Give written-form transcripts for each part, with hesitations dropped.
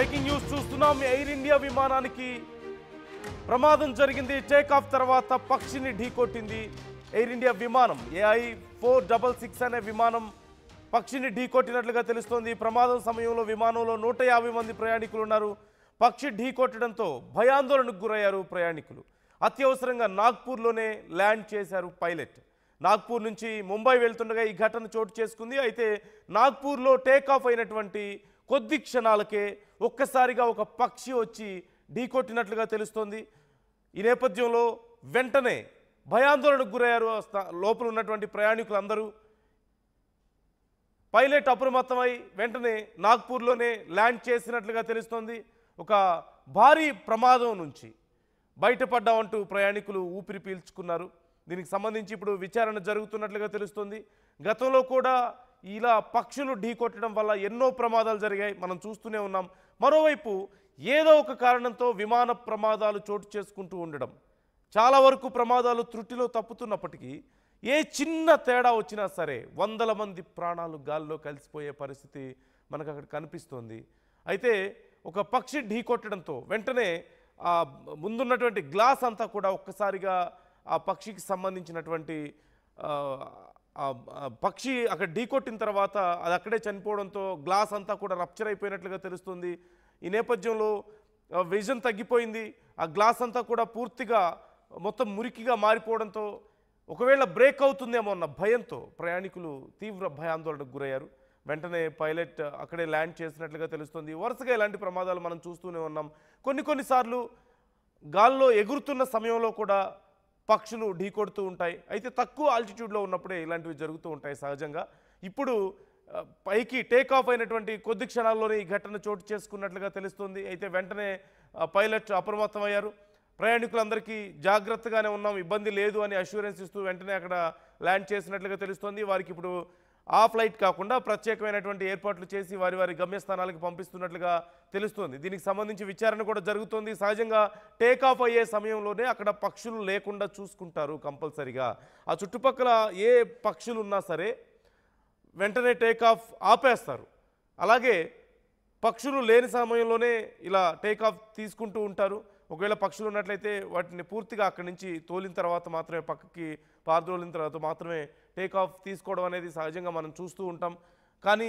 Breaking news చూస్తున్నాం. Air India విమానానికి ప్రమాదం జరిగింది. టేక్ ఆఫ్ తర్వాత పక్షిని ఢీకొట్టింది ఎయిర్ ఇండియా విమానం. AI-466 అనే విమానం పక్షిని ఢీకొట్టినట్లుగా తెలుస్తోంది. ప్రమాదం సమయంలో విమానంలో 150 మంది ప్రయాణికులు ఉన్నారు. పక్షి ఢీకొట్టడంతో భయాందోళనకు గురయ్యారు ప్రయాణికులు. అత్యవసరంగా నాగ్పూర్లోనే ల్యాండ్ చేశారు పైలట్. నాగ్పూర్ నుంచి ముంబై వెళ్తుండగా ఈ ఘటన చోటు చేసుకుంది. అయితే నాగ్పూర్లో టేక్ ఆఫ్ అయినటువంటి కొద్ది క్షణాలకే ఒక్కసారిగా ఒక పక్షి వచ్చి ఢీకొట్టినట్లుగా తెలుస్తోంది. ఈ నేపథ్యంలో వెంటనే భయాందోళనకు గురయ్యారు లోపల ఉన్నటువంటి ప్రయాణికులందరూ. పైలట్ అప్రమత్తమై వెంటనే నాగ్పూర్లోనే ల్యాండ్ చేసినట్లుగా తెలుస్తోంది. ఒక భారీ ప్రమాదం నుంచి బయటపడ్డామంటూ ప్రయాణికులు ఊపిరి పీల్చుకున్నారు. దీనికి సంబంధించి ఇప్పుడు విచారణ జరుగుతున్నట్లుగా తెలుస్తోంది. గతంలో కూడా ఇలా పక్షులు ఢీకొట్టడం వల్ల ఎన్నో ప్రమాదాలు జరిగాయి, మనం చూస్తూనే ఉన్నాం. మరోవైపు ఏదో ఒక కారణంతో విమాన ప్రమాదాలు చోటు చేసుకుంటూ ఉండడం, చాలా వరకు ప్రమాదాలు త్రుటిలో తప్పుతున్నప్పటికీ ఏ చిన్న తేడా వచ్చినా సరే వందల మంది ప్రాణాలు గాల్లో కలిసిపోయే పరిస్థితి మనకు అక్కడ కనిపిస్తోంది. అయితే ఒక పక్షి ఢీకొట్టడంతో వెంటనే ముందున్నటువంటి గ్లాస్ అంతా కూడా ఒక్కసారిగా ఆ పక్షికి సంబంధించినటువంటి పక్షి అక్కడ ఢీకొట్టిన తర్వాత అది అక్కడే చనిపోవడంతో గ్లాస్ అంతా కూడా రప్చర్ అయిపోయినట్లుగా తెలుస్తుంది. ఈ నేపథ్యంలో విజన్ తగ్గిపోయింది. ఆ గ్లాస్ అంతా కూడా పూర్తిగా మొత్తం మురికిగా మారిపోవడంతో ఒకవేళ బ్రేక్ అవుతుందేమో అన్న భయంతో ప్రయాణికులు తీవ్ర భయాందోళనకు గురయ్యారు. వెంటనే పైలట్ అక్కడే ల్యాండ్ చేసినట్లుగా తెలుస్తుంది. వరుసగా ఇలాంటి ప్రమాదాలు మనం చూస్తూనే ఉన్నాం. కొన్నిసార్లు గాల్లో ఎగురుతున్న సమయంలో కూడా పక్షులు ఢీకొడుతూ ఉంటాయి. అయితే తక్కువ ఆల్టిట్యూడ్లో ఉన్నప్పుడే ఇలాంటివి జరుగుతూ ఉంటాయి సహజంగా. ఇప్పుడు పైకి టేక్ ఆఫ్ అయినటువంటి కొద్ది క్షణాల్లోనే ఈ ఘటన చోటు చేసుకున్నట్లుగా తెలుస్తుంది. అయితే వెంటనే పైలట్ అప్రమత్తమయ్యారు. ప్రయాణికులందరికీ జాగ్రత్తగానే ఉన్నాం, ఇబ్బంది లేదు అని అష్యూరెన్స్ ఇస్తూ వెంటనే అక్కడ ల్యాండ్ చేసినట్లుగా తెలుస్తోంది. వారికి ఇప్పుడు ఆ ఫ్లైట్ కాకుండా ప్రత్యేకమైనటువంటి ఏర్పాట్లు చేసి వారి గమ్యస్థానాలకు పంపిస్తున్నట్లుగా తెలుస్తోంది. దీనికి సంబంధించి విచారణ కూడా జరుగుతోంది. సహజంగా టేక్ ఆఫ్ అయ్యే సమయంలోనే అక్కడ పక్షులు లేకుండా చూసుకుంటారు కంపల్సరిగా. ఆ చుట్టుపక్కల ఏ పక్షులు ఉన్నా సరే వెంటనే టేక్ ఆఫ్ ఆపేస్తారు. అలాగే పక్షులు లేని సమయంలోనే ఇలా టేక్ ఆఫ్ తీసుకుంటూ ఉంటారు. ఒకవేళ పక్షులు ఉన్నట్లయితే వాటిని పూర్తిగా అక్కడి నుంచి తోలిన తర్వాత మాత్రమే, పక్కకి పారదోలిన తర్వాత మాత్రమే టేక్ ఆఫ్ తీసుకోవడం అనేది సహజంగా మనం చూస్తూ ఉంటాం. కానీ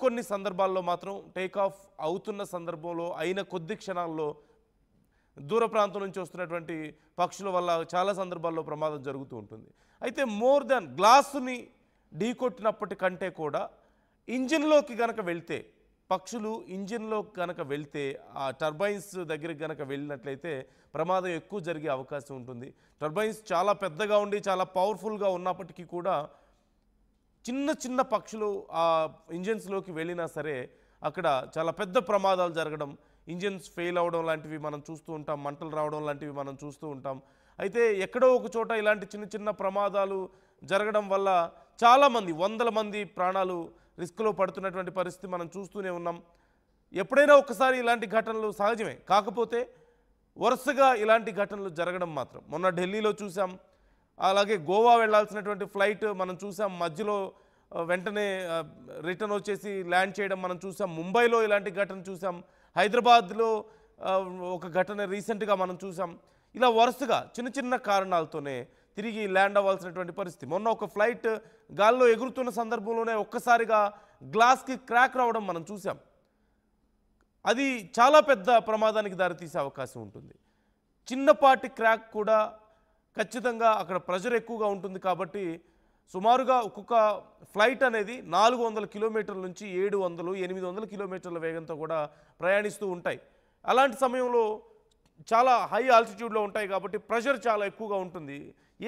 కొన్ని సందర్భాల్లో మాత్రం టేక్ ఆఫ్ అవుతున్న సందర్భంలో అయిన కొద్ది క్షణాల్లో దూర ప్రాంతం నుంచి వస్తున్నటువంటి పక్షుల వల్ల చాలా సందర్భాల్లో ప్రమాదం జరుగుతూ ఉంటుంది. అయితే మోర్ దాన్ గ్లాసుని ఢీకొట్టినప్పటికంటే కూడా ఇంజిన్లోకి గనక వెళ్తే, పక్షులు ఇంజిన్లో కనుక వెళ్తే, ఆ టర్బైన్స్ దగ్గరికి కనుక వెళ్ళినట్లయితే ప్రమాదం ఎక్కువ జరిగే అవకాశం ఉంటుంది. టర్బైన్స్ చాలా పెద్దగా ఉండి చాలా పవర్ఫుల్గా ఉన్నప్పటికీ కూడా చిన్న పక్షులు ఆ ఇంజిన్స్లోకి వెళ్ళినా సరే అక్కడ చాలా పెద్ద ప్రమాదాలు జరగడం, ఇంజిన్స్ ఫెయిల్ అవ్వడం లాంటివి మనం చూస్తూ ఉంటాం, మంటలు రావడం లాంటివి మనం చూస్తూ ఉంటాం. అయితే ఎక్కడో ఒక చోట ఇలాంటి చిన్న ప్రమాదాలు జరగడం వల్ల చాలామంది, వందల మంది ప్రాణాలు రిస్క్లో పడుతున్నటువంటి పరిస్థితి మనం చూస్తూనే ఉన్నాం. ఎప్పుడైనా ఒకసారి ఇలాంటి ఘటనలు సహజమే, కాకపోతే వరుసగా ఇలాంటి ఘటనలు జరగడం మాత్రం మొన్న ఢిల్లీలో చూసాం. అలాగే గోవా వెళ్లాల్సినటువంటి ఫ్లైట్ మనం చూసాం, మధ్యలో వెంటనే రిటర్న్ వచ్చేసి ల్యాండ్ చేయడం మనం చూసాం. ముంబైలో ఇలాంటి ఘటన చూసాం. హైదరాబాద్లో ఒక ఘటన రీసెంట్గా మనం చూసాం. ఇలా వరుసగా చిన్న కారణాలతోనే తిరిగి ల్యాండ్ అవ్వాల్సినటువంటి పరిస్థితి. మొన్న ఒక ఫ్లైట్ గాల్లో ఎగురుతున్న సందర్భంలోనే ఒక్కసారిగా గ్లాస్కి క్రాక్ రావడం మనం చూసాం. అది చాలా పెద్ద ప్రమాదానికి దారితీసే అవకాశం ఉంటుంది. చిన్నపాటి క్రాక్ కూడా ఖచ్చితంగా అక్కడ ప్రెషర్ ఎక్కువగా ఉంటుంది. కాబట్టి సుమారుగా ఒక్కొక్క ఫ్లైట్ అనేది 400 కిలోమీటర్ల నుంచి 700, 800 కిలోమీటర్ల వేగంతో కూడా ప్రయాణిస్తూ ఉంటాయి. అలాంటి సమయంలో చాలా హై ఆల్టిట్యూడ్లో ఉంటాయి కాబట్టి ప్రెషర్ చాలా ఎక్కువగా ఉంటుంది.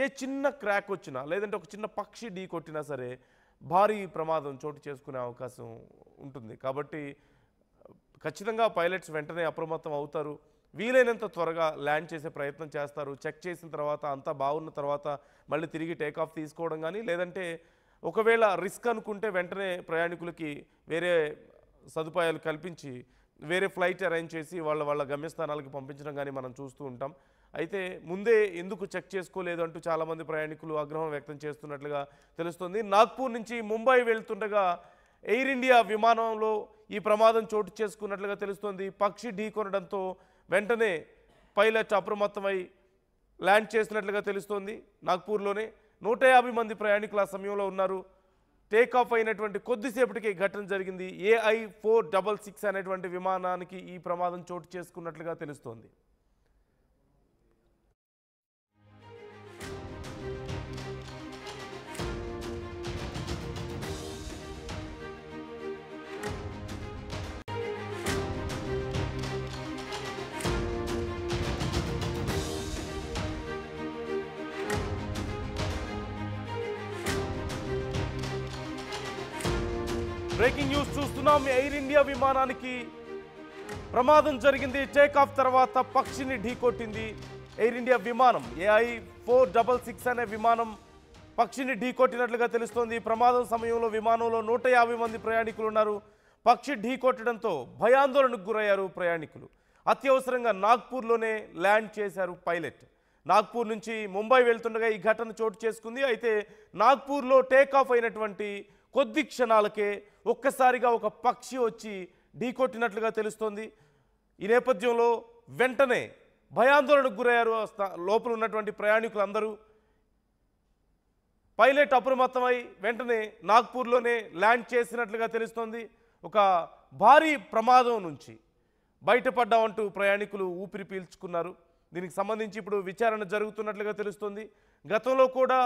ఏ చిన్న క్రాక్ వచ్చినా లేదంటే ఒక చిన్న పక్షి ఢీ కొట్టినా సరే భారీ ప్రమాదం చోటు చేసుకునే అవకాశం ఉంటుంది. కాబట్టి ఖచ్చితంగా పైలట్స్ వెంటనే అప్రమత్తం అవుతారు. వీలైనంత త్వరగా ల్యాండ్ చేసే ప్రయత్నం చేస్తారు. చెక్ చేసిన తర్వాత అంతా బాగున్న తర్వాత మళ్ళీ తిరిగి టేక్ ఆఫ్ తీసుకోవడం కానీ, లేదంటే ఒకవేళ రిస్క్ అనుకుంటే వెంటనే ప్రయాణికులకి వేరే సదుపాయాలు కల్పించి వేరే ఫ్లైట్ అరేంజ్ చేసి వాళ్ళ గమ్యస్థానాలకు పంపించడం కానీ మనం చూస్తూ ఉంటాం. అయితే ముందే ఎందుకు చెక్ చేసుకోలేదు అంటూ చాలామంది ప్రయాణికులు ఆగ్రహం వ్యక్తం చేస్తున్నట్లుగా తెలుస్తుంది. నాగ్పూర్ నుంచి ముంబై వెళ్తుండగా ఎయిర్ ఇండియా విమానంలో ఈ ప్రమాదం చోటు చేసుకున్నట్లుగా తెలుస్తోంది. పక్షి ఢీకొనడంతో వెంటనే పైలట్ అప్రమత్తమై ల్యాండ్ చేసినట్లుగా తెలుస్తోంది. నాగ్పూర్లోనే 150 మంది ప్రయాణికులు ఆ సమయంలో ఉన్నారు. టేక్ ఆఫ్ అయినటువంటి కొద్దిసేపటికి ఘటన జరిగింది. AI-466 అనేటువంటి విమానానికి ఈ ప్రమాదం చోటు చేసుకున్నట్లుగా తెలుస్తోంది. బ్రేకింగ్ న్యూస్ చూస్తున్నాం. ఎయిర్ ఇండియా విమానానికి ప్రమాదం జరిగింది. టేక్ ఆఫ్ తర్వాత పక్షిని ఢీకొట్టింది. ఎయిర్ ఇండియా విమానం AI-466 అనే విమానం పక్షిని ఢీకొట్టినట్లుగా తెలుస్తోంది. ప్రమాదం సమయంలో విమానంలో 150 మంది ప్రయాణికులు ఉన్నారు. పక్షి ఢీకొట్టడంతో భయాందోళనకు గురయ్యారు ప్రయాణికులు. అత్యవసరంగా నాగ్పూర్లోనే ల్యాండ్ చేశారు పైలట్. నాగ్పూర్ నుంచి ముంబై వెళ్తుండగా ఈ ఘటన చోటు చేసుకుంది. అయితే నాగ్పూర్లో టేక్ ఆఫ్ అయినటువంటి కొద్ది క్షణాలకే ఒక్కసారిగా ఒక పక్షి వచ్చి ఢీకొట్టినట్లుగా తెలుస్తోంది. ఈ నేపథ్యంలో వెంటనే భయాందోళనకు గురయ్యారు లోపల ఉన్నటువంటి ప్రయాణికులందరూ. పైలట్ అప్రమత్తమై వెంటనే నాగ్పూర్లోనే ల్యాండ్ చేసినట్లుగా తెలుస్తోంది. ఒక భారీ ప్రమాదం నుంచి బయటపడ్డామంటూ ప్రయాణికులు ఊపిరి పీల్చుకున్నారు. దీనికి సంబంధించి ఇప్పుడు విచారణ జరుగుతున్నట్లుగా తెలుస్తోంది. గతంలో కూడా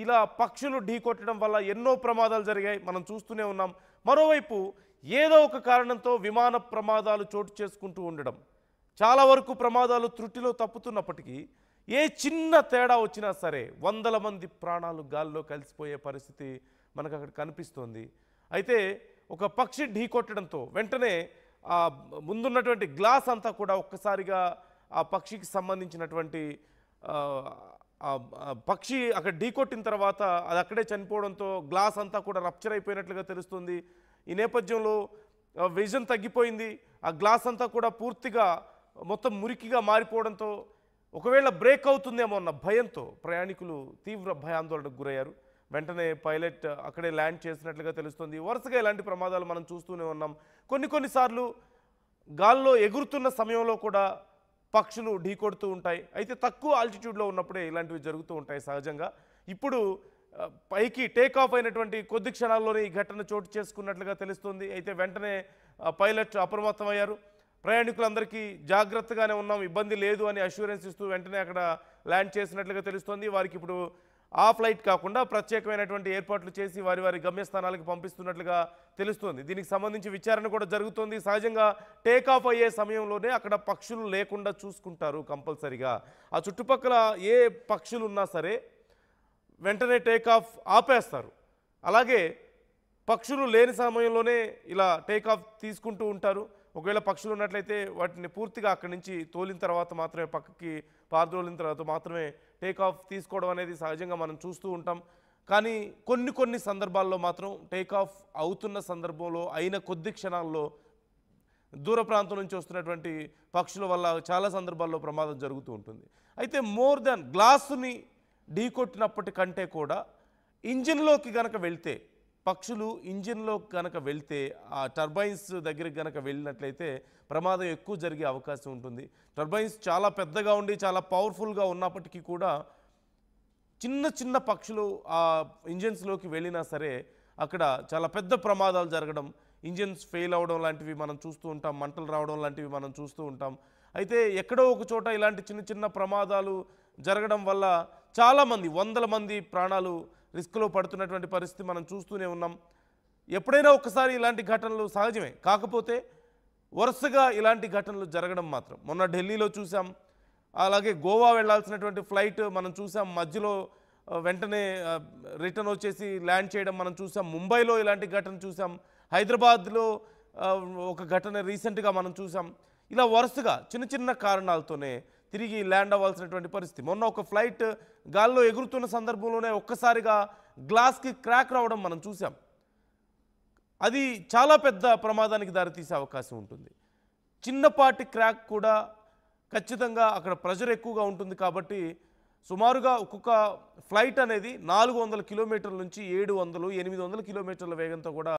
ఇలా పక్షులు ఢీకొట్టడం వల్ల ఎన్నో ప్రమాదాలు జరిగాయి, మనం చూస్తూనే ఉన్నాం. మరోవైపు ఏదో ఒక కారణంతో విమాన ప్రమాదాలు చోటు చేసుకుంటూ ఉండడం, చాలా వరకు ప్రమాదాలు త్రుటిలో తప్పుతున్నప్పటికీ ఏ చిన్న తేడా వచ్చినా సరే వందల మంది ప్రాణాలు గాల్లో కలిసిపోయే పరిస్థితి మనకు అక్కడ కనిపిస్తోంది. అయితే ఒక పక్షి ఢీకొట్టడంతో వెంటనే ముందున్నటువంటి గ్లాస్ అంతా కూడా ఒక్కసారిగా ఆ పక్షికి సంబంధించినటువంటి పక్షి అక్కడ ఢీకొట్టిన తర్వాత అది అక్కడే చనిపోవడంతో గ్లాస్ అంతా కూడా రప్చర్ అయిపోయినట్లుగా తెలుస్తుంది. ఈ నేపథ్యంలో విజన్ తగ్గిపోయింది. ఆ గ్లాస్ అంతా కూడా పూర్తిగా మొత్తం మురికిగా మారిపోవడంతో ఒకవేళ బ్రేక్ అవుతుందేమో అన్న భయంతో ప్రయాణికులు తీవ్ర భయాందోళనకు గురయ్యారు. వెంటనే పైలట్ అక్కడే ల్యాండ్ చేసినట్లుగా తెలుస్తుంది. వరుసగా ఇలాంటి ప్రమాదాలు మనం చూస్తూనే ఉన్నాం. కొన్నిసార్లు గాల్లో ఎగురుతున్న సమయంలో కూడా పక్షులు ఢీకొడుతూ ఉంటాయి. అయితే తక్కువ ఆల్టిట్యూడ్లో ఉన్నప్పుడే ఇలాంటివి జరుగుతూ ఉంటాయి సహజంగా. ఇప్పుడు పైకి టేక్ ఆఫ్ అయినటువంటి కొద్ది క్షణాల్లోనే ఈ ఘటన చోటు చేసుకున్నట్లుగా తెలుస్తుంది. అయితే వెంటనే పైలట్ అప్రమత్తమయ్యారు. ప్రయాణికులందరికీ జాగ్రత్తగానే ఉన్నాం, ఇబ్బంది లేదు అని అష్యూరెన్స్ ఇస్తూ వెంటనే అక్కడ ల్యాండ్ చేసినట్లుగా తెలుస్తోంది. వారికి ఇప్పుడు ఆ ఫ్లైట్ కాకుండా ప్రత్యేకమైనటువంటి ఏర్పాట్లు చేసి వారి గమ్యస్థానాలకు పంపిస్తున్నట్లుగా తెలుస్తోంది. దీనికి సంబంధించి విచారణ కూడా జరుగుతోంది. సహజంగా టేక్ ఆఫ్ అయ్యే సమయంలోనే అక్కడ పక్షులు లేకుండా చూసుకుంటారు కంపల్సరిగా. ఆ చుట్టుపక్కల ఏ పక్షులు ఉన్నా సరే వెంటనే టేక్ ఆఫ్ ఆపేస్తారు. అలాగే పక్షులు లేని సమయంలోనే ఇలా టేక్ ఆఫ్ తీసుకుంటూ ఉంటారు. ఒకవేళ పక్షులు ఉన్నట్లయితే వాటిని పూర్తిగా అక్కడి నుంచి తోలిన తర్వాత మాత్రమే, పక్కకి పారదోలిన తర్వాత మాత్రమే టేక్ ఆఫ్ తీసుకోవడం అనేది సహజంగా మనం చూస్తూ ఉంటాం. కానీ కొన్ని సందర్భాల్లో మాత్రం టేక్ ఆఫ్ అవుతున్న సందర్భంలో అయిన కొద్ది క్షణాల్లో దూర ప్రాంతం నుంచి వస్తున్నటువంటి పక్షుల వల్ల చాలా సందర్భాల్లో ప్రమాదం జరుగుతూ ఉంటుంది. అయితే మోర్ దాన్ గ్లాసుని ఢీకొట్టినప్పటికంటే కూడా ఇంజిన్లోకి గనక వెళ్తే, పక్షులు ఇంజిన్లో కనుక వెళ్తే, ఆ టర్బైన్స్ దగ్గరికి కనుక వెళ్ళినట్లయితే ప్రమాదం ఎక్కువ జరిగే అవకాశం ఉంటుంది. టర్బైన్స్ చాలా పెద్దగా ఉండి చాలా పవర్ఫుల్గా ఉన్నప్పటికీ కూడా చిన్న పక్షులు ఆ ఇంజిన్స్లోకి వెళ్ళినా సరే అక్కడ చాలా పెద్ద ప్రమాదాలు జరగడం, ఇంజిన్స్ ఫెయిల్ అవ్వడం లాంటివి మనం చూస్తూ ఉంటాం, మంటలు రావడం లాంటివి మనం చూస్తూ ఉంటాం. అయితే ఎక్కడో ఒక చోట ఇలాంటి చిన్న ప్రమాదాలు జరగడం వల్ల చాలామంది, వందల మంది ప్రాణాలు రిస్క్లో పడుతున్నటువంటి పరిస్థితి మనం చూస్తూనే ఉన్నాం. ఎప్పుడైనా ఒకసారి ఇలాంటి ఘటనలు సహజమే, కాకపోతే వరుసగా ఇలాంటి ఘటనలు జరగడం మాత్రం మొన్న ఢిల్లీలో చూసాం. అలాగే గోవా వెళ్లాల్సినటువంటి ఫ్లైట్ మనం చూసాం, మధ్యలో వెంటనే రిటర్న్ వచ్చేసి ల్యాండ్ చేయడం మనం చూసాం. ముంబైలో ఇలాంటి ఘటన చూసాం. హైదరాబాద్లో ఒక ఘటన రీసెంట్గా మనం చూసాం. ఇలా వరుసగా చిన్న కారణాలతోనే తిరిగి ల్యాండ్ అవ్వాల్సినటువంటి పరిస్థితి. మొన్న ఒక ఫ్లైట్ గాల్లో ఎగురుతున్న సందర్భంలోనే ఒక్కసారిగా గ్లాస్కి క్రాక్ రావడం మనం చూసాం. అది చాలా పెద్ద ప్రమాదానికి దారితీసే అవకాశం ఉంటుంది. చిన్నపాటి క్రాక్ కూడా ఖచ్చితంగా అక్కడ ప్రెషర్ ఎక్కువగా ఉంటుంది. కాబట్టి సుమారుగా ఒక్కొక్క ఫ్లైట్ అనేది 400 కిలోమీటర్ల నుంచి 700, 800 కిలోమీటర్ల వేగంతో కూడా